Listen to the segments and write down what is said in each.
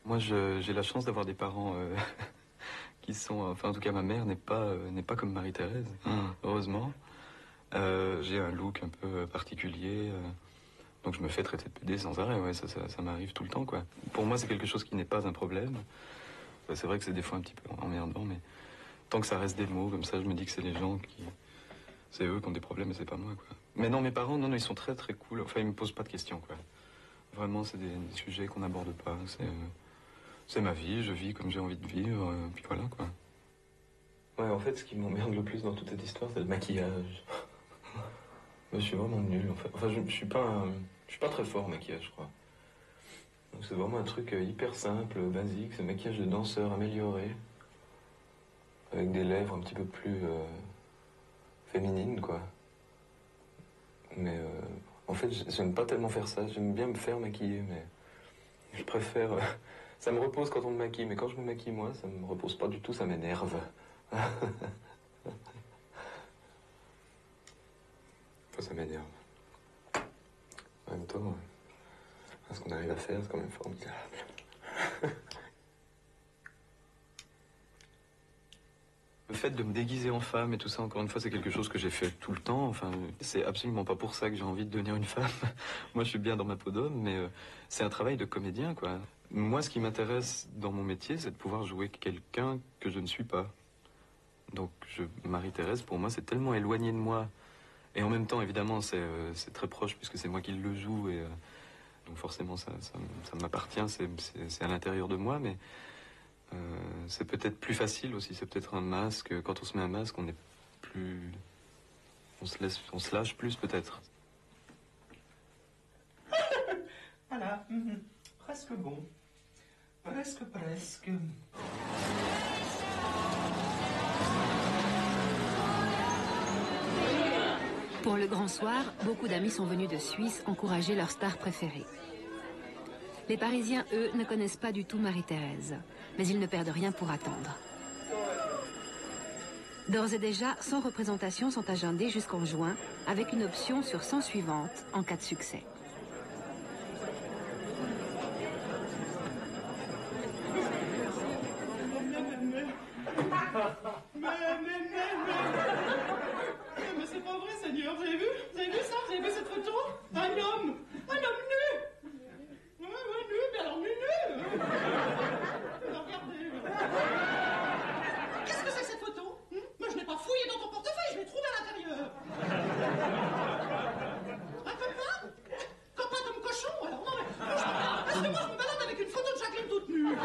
Moi, j'ai la chance d'avoir des parents qui sont... Enfin, en tout cas, ma mère n'est pas comme Marie-Thérèse, heureusement. J'ai un look un peu particulier, donc je me fais traiter de PD sans arrêt, ouais, ça m'arrive tout le temps, quoi. Pour moi, c'est quelque chose qui n'est pas un problème. Enfin, c'est vrai que c'est des fois un petit peu emmerdant, mais tant que ça reste des mots, comme ça, je me dis que c'est les gens qui... C'est eux qui ont des problèmes et c'est pas moi, quoi. Mais non, mes parents, non, ils sont très très cool. Enfin, ils me posent pas de questions, quoi. Vraiment, c'est des sujets qu'on n'aborde pas. C'est ma vie, je vis comme j'ai envie de vivre, puis voilà, quoi. Ouais, en fait, ce qui m'emmerde le plus dans toute cette histoire, c'est le maquillage. Je suis vraiment nul, en fait. Enfin, je suis pas très fort en maquillage, je crois. Donc c'est vraiment un truc hyper simple, basique. C'est un maquillage de danseur amélioré. Avec des lèvres un petit peu plus féminines, quoi. Mais en fait, j'aime pas tellement faire ça. J'aime bien me faire maquiller, mais je préfère... ça me repose quand on me maquille, mais quand je me maquille, moi, ça me repose pas du tout, ça m'énerve. Enfin, ça m'énerve. En même temps, ce qu'on arrive à faire, c'est quand même formidable. Le fait de me déguiser en femme et tout ça, encore une fois, c'est quelque chose que j'ai fait tout le temps. Enfin, c'est absolument pas pour ça que j'ai envie de devenir une femme. Moi, je suis bien dans ma peau d'homme, mais c'est un travail de comédien, quoi. Moi, ce qui m'intéresse dans mon métier, c'est de pouvoir jouer quelqu'un que je ne suis pas. Donc, Marie-Thérèse, pour moi, c'est tellement éloigné de moi. Et en même temps, évidemment, c'est très proche, puisque c'est moi qui le joue. Et donc, forcément, ça m'appartient, c'est à l'intérieur de moi, mais... c'est peut-être plus facile aussi, c'est peut-être un masque. Quand on se met un masque, on est plus... On se lâche plus peut-être. Voilà, presque bon. Presque. Pour le grand soir, beaucoup d'amis sont venus de Suisse encourager leur star préférée. Les Parisiens, eux, ne connaissent pas du tout Marie-Thérèse, mais ils ne perdent rien pour attendre. D'ores et déjà, 100 représentations sont agendées jusqu'en juin, avec une option sur 100 suivantes en cas de succès. Mais c'est pas vrai, Seigneur, vous avez vu ça? Vous avez vu cette photo? Un homme nu! Ouais, nu, mais alors nu! Regardez. Qu'est-ce que c'est que cette photo? Mais je n'ai pas fouillé dans ton portefeuille, je l'ai trouvé à l'intérieur. Un copain? Copain comme cochon, alors non, mais... Parce que moi, je me balade avec une photo de Jacqueline toute nue.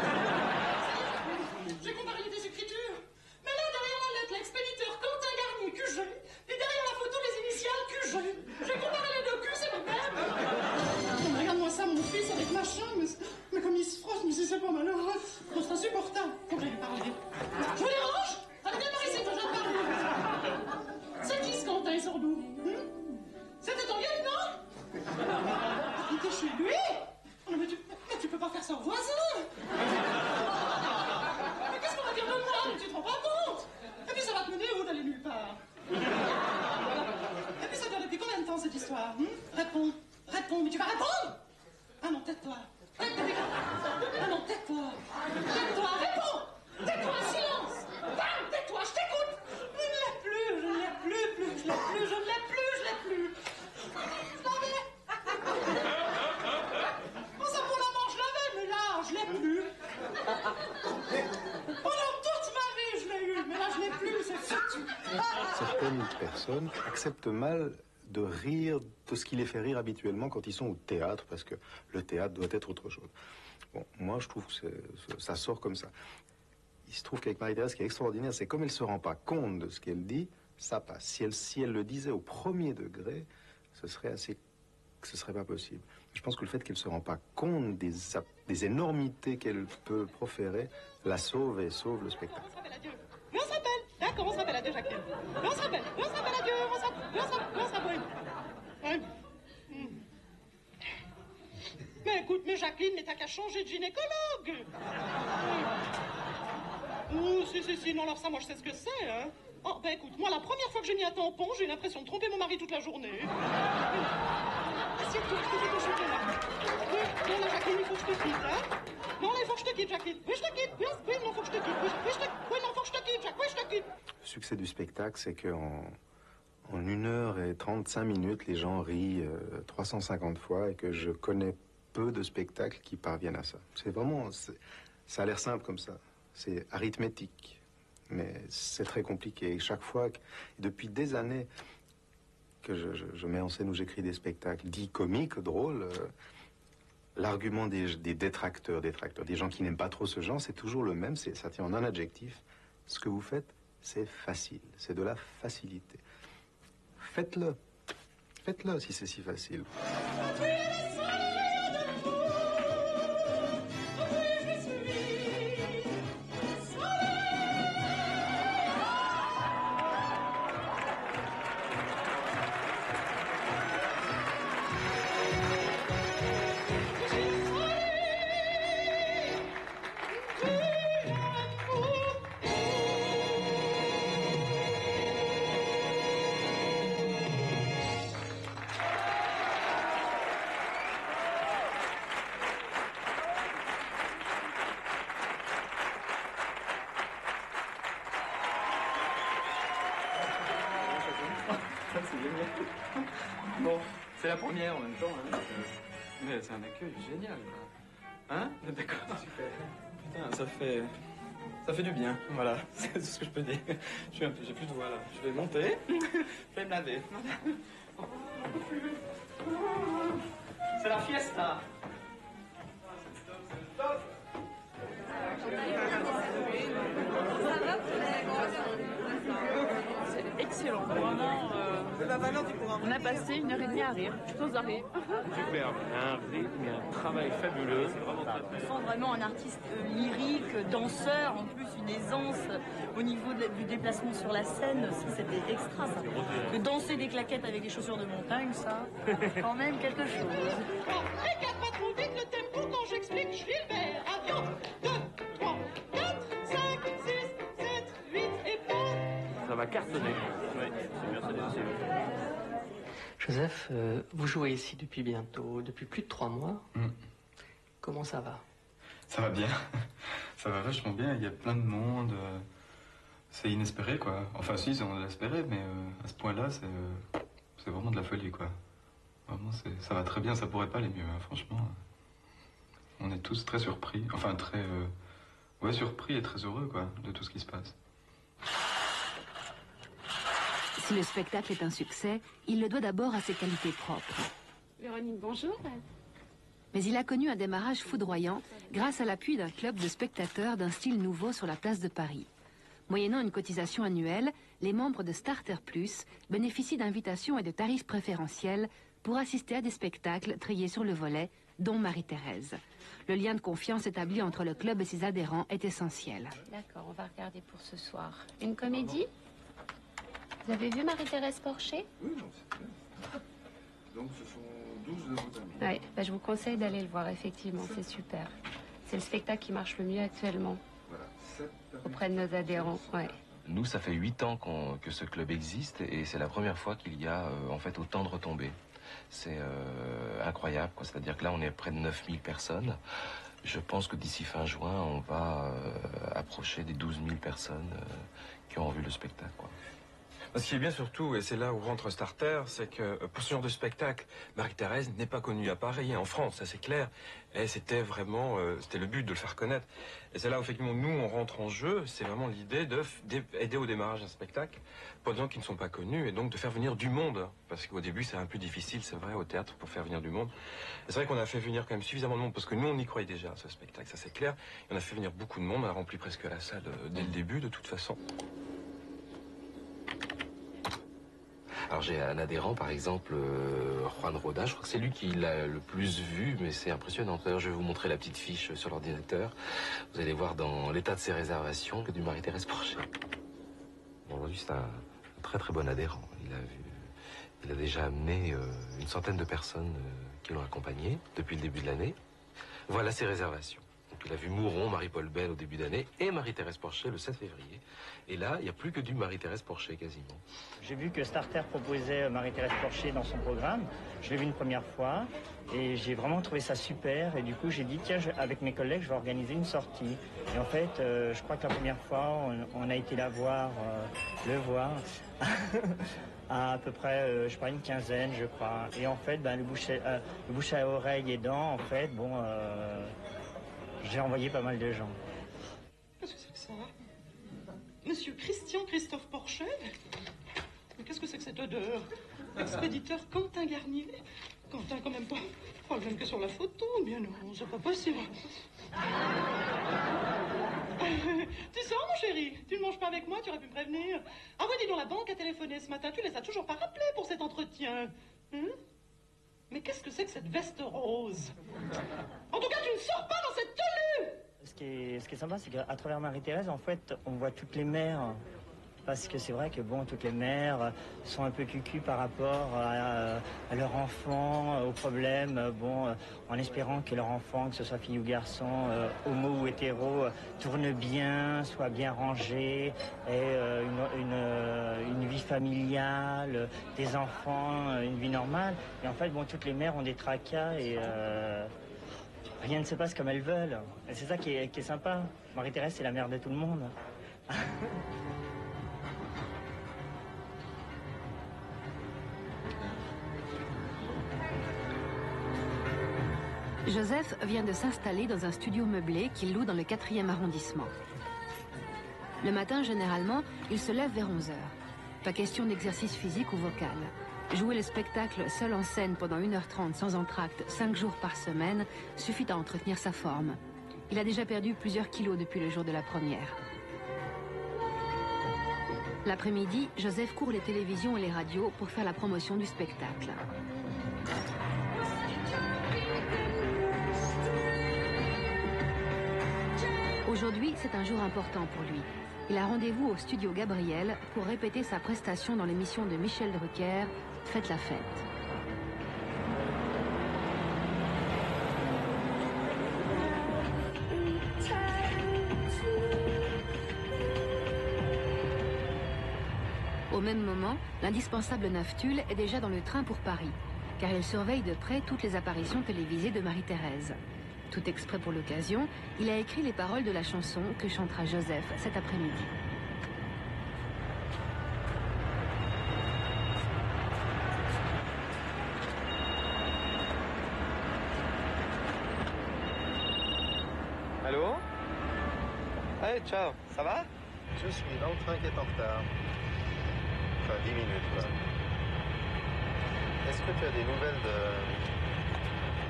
J'ai comparé les écritures. Mais là, derrière la lettre, l'expéditeur Quentin Garnier, QG, et derrière la photo, les initiales QG. J'ai comparé les deux Q, c'est le même. Oh, regarde-moi ça, mon fils, avec machin, mais comme il se frotte, mais si c'est pas malheureux. Oh, c'est insupportable. Faut que j'aille lui parler. Je vous dérange? Allez, viens par ici, faut que je te parle. C'est qui ce Quentin Sordou? C'était ton gueule, non? Il était chez lui? Non, mais tu peux pas faire ça au voisin. Mais qu'est-ce qu'on va dire de moi? Mais tu te rends pas compte? Et puis ça va te mener où d'aller nulle part? Et puis ça dure depuis combien de temps cette histoire? Réponds, mais tu vas répondre? Ah non, tais-toi. Ah non, tais-toi. Tais-toi, réponds. Tais-toi, silence. Bam, tais-toi, je t'écoute. Je ne l'ai plus. Je l'avais. Oh, ça pour la mort, je l'avais, mais là, je l'ai plus. Pendant toute ma vie, je l'ai eu, mais là, je l'ai plus, c'est foutu. Certaines personnes acceptent mal de rire de ce qui les fait rire habituellement quand ils sont au théâtre, parce que le théâtre doit être autre chose. Bon, moi, je trouve que ça sort comme ça. Il se trouve qu'avec Marie-Thérèse, ce qui est extraordinaire, c'est comme elle ne se rend pas compte de ce qu'elle dit, ça passe. Si elle le disait au premier degré, ce serait pas possible. Je pense que le fait qu'elle ne se rend pas compte des énormités qu'elle peut proférer la sauve et sauve le spectacle. Mais on se rappelle, d'accord, on se rappelle, adieu Jacqueline. Mais on se rappelle, adieu, on se rappelle. Ouais. Mais écoute, mais Jacqueline, mais t'as qu'à changer de gynécologue. Oh, si, non, alors ça, moi, je sais ce que c'est, hein. Oh, ben écoute, moi, la première fois que j'ai mis un tampon, j'ai eu l'impression de tromper mon mari toute la journée. Assieds-toi, je te fais ton chocolat. Non, là, Jacqueline, il faut faut que je te quitte, hein. Non, là, il faut que je te quitte, Jackie. Oui, je te quitte. Oui, oui, non, faut que je te quitte. Oui, oui, non, faut que je te quitte, Jacques. Oui, je te quitte. Le succès du spectacle, c'est qu'en 1h35, les gens rient 350 fois et que je connais peu de spectacles qui parviennent à ça. C'est vraiment... Ça a l'air simple comme ça. C'est arithmétique. Mais c'est très compliqué. Et chaque fois, depuis des années que je mets en scène ou j'écris des spectacles dits comiques, drôles, l'argument des détracteurs, des gens qui n'aiment pas trop ce genre, c'est toujours le même. Ça tient en un adjectif. Ce que vous faites, c'est facile. C'est de la facilité. Faites-le. Faites-le si c'est si facile. Bon, c'est la première en même temps, hein. Mais c'est un accueil génial, quoi. Hein? D'accord, super. Putain, ça fait du bien, voilà. C'est tout ce que je peux dire. J'ai plus de voix, là. Je vais monter, je vais me laver. C'est la fiesta. C'est excellent, vraiment. On a passé 1h30 à rire, sans arrêt. Superbe, un rythme et un travail fabuleux. On sent vraiment un artiste lyrique, danseur, en plus une aisance au niveau du déplacement sur la scène. C'était extra, ça. Que danser des claquettes avec des chaussures de montagne, ça, c'est quand même quelque chose. Regarde pas trop vite le tempo quand j'explique Gilbert. Avion, 2, 3, 4, 5, 6, 7, 8 et pas. Ça va cartonner. Oui, c'est bien, c'est bien, c'est bien. Joseph, vous jouez ici depuis plus de 3 mois. Comment ça va? Ça va bien. Ça va vachement bien. Il y a plein de monde. C'est inespéré, quoi. Enfin, si, on l'espérait, mais à ce point-là, c'est vraiment de la folie, quoi. Vraiment, ça va très bien. Ça pourrait pas aller mieux, hein, franchement. On est tous très surpris. Enfin, très... ouais, surpris et très heureux, quoi, de tout ce qui se passe. Si le spectacle est un succès, il le doit d'abord à ses qualités propres. Véronique, bonjour. Mais il a connu un démarrage foudroyant grâce à l'appui d'un club de spectateurs d'un style nouveau sur la place de Paris. Moyennant une cotisation annuelle, les membres de Starter Plus bénéficient d'invitations et de tarifs préférentiels pour assister à des spectacles triés sur le volet, dont Marie-Thérèse. Le lien de confiance établi entre le club et ses adhérents est essentiel. D'accord, on va regarder pour ce soir. Une comédie? Vous avez vu Marie-Thérèse Porcher? Oui, non, c'est bien. Donc ce sont 12 de vos amis. Oui, bah, je vous conseille d'aller le voir, effectivement, c'est super. C'est le spectacle qui marche le mieux actuellement. Voilà, 7 Auprès de nos adhérents, ouais. Nous, ça fait 8 ans que ce club existe et c'est la première fois qu'il y a en fait autant de retombées. C'est incroyable, quoi. C'est-à-dire que là, on est près de 9000 personnes. Je pense que d'ici fin juin, on va approcher des 12 000 personnes qui ont vu le spectacle, quoi. Ce qui est bien surtout, et c'est là où rentre Starter, c'est que pour ce genre de spectacle, Marie-Thérèse n'est pas connue à Paris et en France, ça c'est clair. Et c'était vraiment, c'était le but de le faire connaître. Et c'est là où effectivement nous on rentre en jeu, c'est vraiment l'idée d'aider au démarrage d'un spectacle pour des gens qui ne sont pas connus et donc de faire venir du monde. Parce qu'au début c'est un peu difficile, c'est vrai, au théâtre pour faire venir du monde. Et c'est vrai qu'on a fait venir quand même suffisamment de monde parce que nous on y croyait déjà à ce spectacle, ça c'est clair. Et on a fait venir beaucoup de monde, on a rempli presque la salle dès le début de toute façon. Alors j'ai un adhérent, par exemple, Juan Roda, je crois que c'est lui qui l'a le plus vu, mais c'est impressionnant. D'ailleurs, je vais vous montrer la petite fiche sur l'ordinateur. Vous allez voir dans l'état de ses réservations que du Marie-Thérèse Porcher. Bon, aujourd'hui, c'est un très très bon adhérent. Il a déjà amené une centaine de personnes qui l'ont accompagné depuis le début de l'année. Voilà ses réservations. Donc il a vu Mouron, Marie-Paul Bell au début d'année et Marie-Thérèse Porcher le 7 février. Et là, il n'y a plus que du Marie-Thérèse Porcher quasiment. J'ai vu que Starter proposait Marie-Thérèse Porcher dans son programme. Je l'ai vu une première fois et j'ai vraiment trouvé ça super. Et du coup, j'ai dit, tiens, avec mes collègues, je vais organiser une sortie. Et en fait, je crois que la première fois, on a été le voir à peu près, je sais pas, une quinzaine, je crois. Et en fait, le bouche à oreille aidant, en fait, bon, j'ai envoyé pas mal de gens. Qu'est-ce que c'est que ça? Monsieur Christophe Porcher? Mais qu'est-ce que c'est que cette odeur? Expéditeur Quentin Garnier? Quentin, quand même pas le même que sur la photo. Bien non, c'est pas possible. Tu sors, mon chéri? Tu ne manges pas avec moi? Tu aurais pu me prévenir. Ah oui, dis donc, la banque a téléphoné ce matin. Tu les as toujours pas rappelés pour cet entretien. Mais qu'est-ce que c'est que cette veste rose? En tout cas, tu ne sors pas dans cette tenue! Ce qui est sympa, c'est qu'à travers Marie-Thérèse, en fait, on voit toutes les mères. Parce que c'est vrai que, bon, toutes les mères sont un peu cucu par rapport à leur enfant, aux problèmes, bon, en espérant que leur enfant, que ce soit fille ou garçon, homo ou hétéro, tourne bien, soit bien rangé, ait une vie familiale, des enfants, une vie normale. Et en fait, bon, toutes les mères ont des tracas et rien ne se passe comme elles veulent. Et c'est ça qui est sympa. Marie-Thérèse, c'est la mère de tout le monde. Joseph vient de s'installer dans un studio meublé qu'il loue dans le 4e arrondissement. Le matin, généralement, il se lève vers 11 h. Pas question d'exercice physique ou vocal. Jouer le spectacle seul en scène pendant 1h30 sans entracte, 5 jours par semaine, suffit à entretenir sa forme. Il a déjà perdu plusieurs kilos depuis le jour de la première. L'après-midi, Joseph court les télévisions et les radios pour faire la promotion du spectacle. Aujourd'hui, c'est un jour important pour lui. Il a rendez-vous au studio Gabriel pour répéter sa prestation dans l'émission de Michel Drucker, Faites la fête. Au même moment, l'indispensable Naftule est déjà dans le train pour Paris, car il surveille de près toutes les apparitions télévisées de Marie-Thérèse. Tout exprès pour l'occasion, il a écrit les paroles de la chanson que chantera Joseph cet après-midi. Allô? Hey, ciao, ça va? Je suis dans le train qui est en retard. Enfin, 10 minutes, là. Est-ce que tu as des nouvelles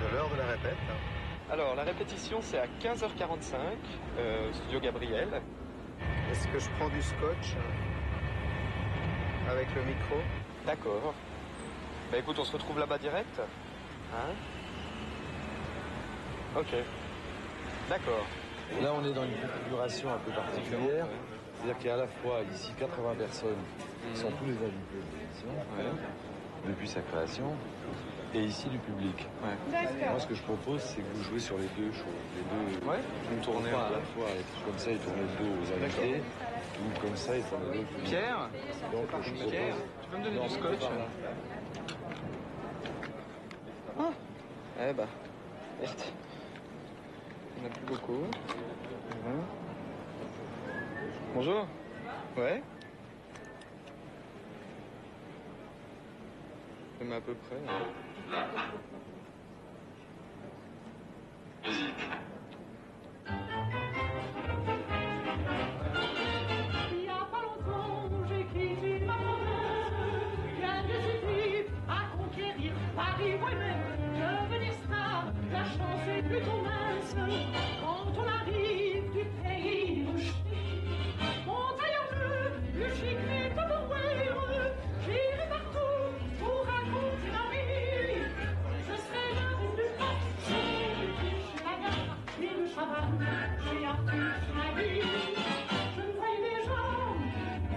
de l'heure de la répète? Alors, la répétition, c'est à 15h45, au studio Gabriel. Est-ce que je prends du scotch avec le micro? D'accord. Bah écoute, on se retrouve là-bas direct. Hein? Ok. D'accord. Là, on est dans une configuration un peu particulière. C'est-à-dire qu'il y a à la fois ici 80 personnes qui sont tous les invités de l'émission, depuis sa création, et ici du public. Moi, ce que je propose, c'est que vous jouez sur les deux choses. Les deux. Vous tournez à la fois être comme ça et tourner le dos aux invités, ou comme ça et tourner le dos au public. Pierre? Donc, je propose... Pierre, tu peux me donner du scotch? Ah. Eh bah, merde. Il n'y en a plus beaucoup. Bonjour. Ouais. Mais à peu près. Il y a pas longtemps, j'écris une promesse. Bien décidé à conquérir Paris moi-même. Devenir star, la chance est plutôt mince. Quand on arrive du pays où je suis, mon tailleur bleu, le chic n'est pas pour heureux. J'irai partout pour raconter ma vie. Je serai la reine du pop, c'est la gare, et le chaval, j'ai Arthur Schneider. Je me voyais déjà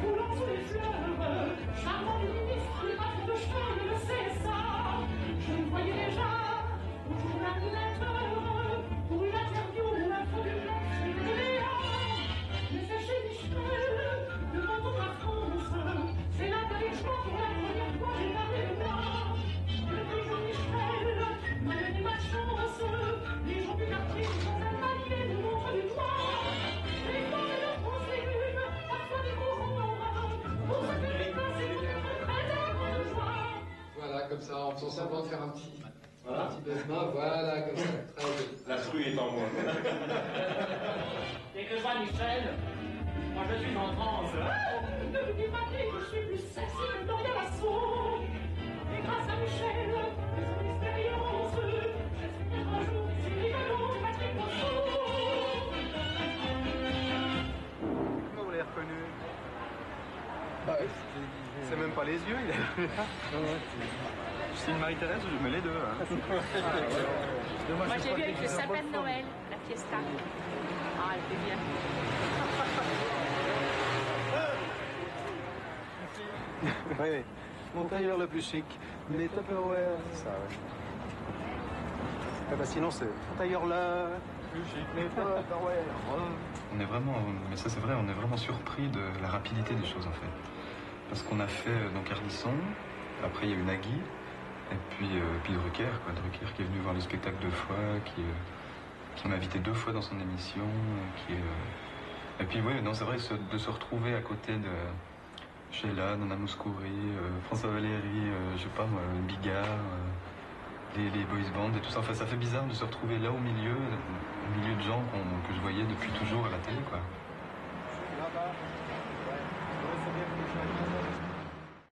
roulant sous les fleurs, charmant ministre, les pattes de cheveux, c'est ça. Je me voyais déjà au journal du 20h, pour une interview, l'info du son servant de faire un petit baisement, voilà, comme ça, très bien. La truie est en moi. Et que ça, Michel? Moi, je suis en transe. Ne vous dites pas que je suis plus sexy que Dorian Lasso. Et grâce à Michel, et son expérience, j'espère un jour si rigolo, Patrick Rousseau. Comment vous l'avez reconnu? C'est même pas les yeux, il est. Je signe Marie-Thérèse ou je mets les deux. Hein. Moi, j'ai vu avec le sapin de Noël, la fiesta. Ah, elle fait bien. Oui, oui. Mon tailleur le plus chic. Les Tupperware, c'est ça, ouais. Ah bah sinon, c'est tailleur là, plus chic, les Tupperware. On est vraiment, mais ça c'est vrai, on est vraiment surpris de la rapidité des choses en fait. Parce qu'on a fait donc Ardisson, après il y a eu Nagui, et puis Drucker, quoi. Drucker qui est venu voir le spectacle 2 fois, qui m'a invité 2 fois dans son émission, et puis oui, non c'est vrai de se retrouver à côté de Sheila, Nana Mouskouri, François Valéry, je sais pas moi, Bigard, les boys bands et tout ça. Enfin, ça fait bizarre de se retrouver là au milieu de gens que je voyais depuis toujours à la télé, quoi. Là-bas, ouais, c'est bien.